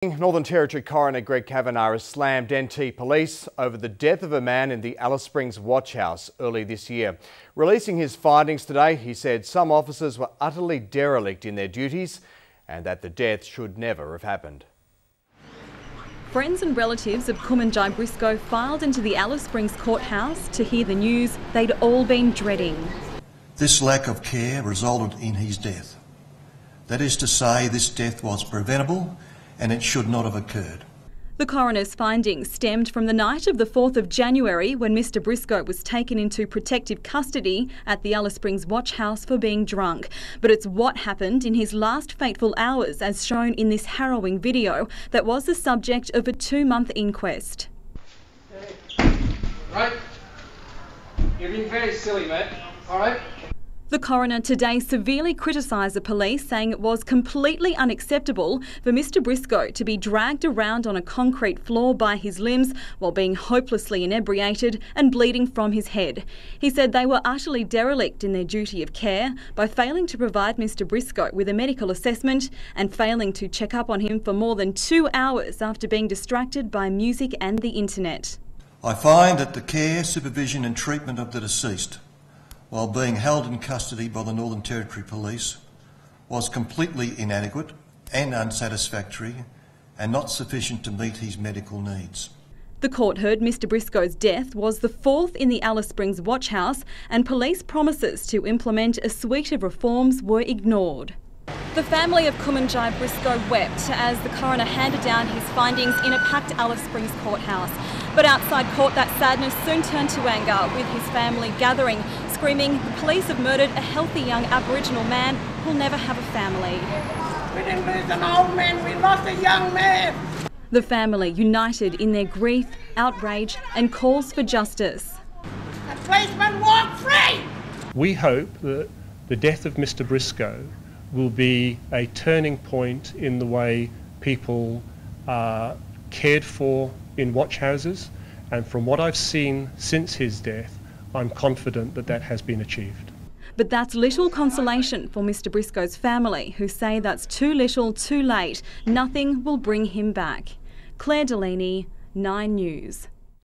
Northern Territory Coroner Greg Cavanagh has slammed NT Police over the death of a man in the Alice Springs Watchhouse early this year. Releasing his findings today, he said some officers were utterly derelict in their duties and that the death should never have happened. Friends and relatives of Kwementyaye Briscoe filed into the Alice Springs courthouse to hear the news they'd all been dreading. This lack of care resulted in his death. That is to say, this death was preventable and it should not have occurred. The coroner's findings stemmed from the night of the 4th of January when Mr Briscoe was taken into protective custody at the Alice Springs Watchhouse for being drunk. But it's what happened in his last fateful hours, as shown in this harrowing video, that was the subject of a 2-month inquest. Right. You're being very silly, mate. All right? The coroner today severely criticised the police, saying it was completely unacceptable for Mr Briscoe to be dragged around on a concrete floor by his limbs while being hopelessly inebriated and bleeding from his head. He said they were utterly derelict in their duty of care by failing to provide Mr Briscoe with a medical assessment and failing to check up on him for more than 2 hours after being distracted by music and the internet. I find that the care, supervision and treatment of the deceased while being held in custody by the Northern Territory Police was completely inadequate and unsatisfactory and not sufficient to meet his medical needs. The court heard Mr Briscoe's death was the 4th in the Alice Springs Watchhouse, and police promises to implement a suite of reforms were ignored. The family of Kwementyaye Briscoe wept as the coroner handed down his findings in a packed Alice Springs courthouse. But outside court, that sadness soon turned to anger, with his family gathering, screaming, "The police have murdered a healthy young Aboriginal man who'll never have a family." We didn't lose an old man, we lost a young man. The family united in their grief, outrage and calls for justice. The policeman walk free! We hope that the death of Mr Briscoe will be a turning point in the way people are cared for in watchhouses, and from what I've seen since his death, I'm confident that that has been achieved. But that's little consolation for Mr Briscoe's family, who say that's too little, too late. Nothing will bring him back. Clare Deligny, 9 News.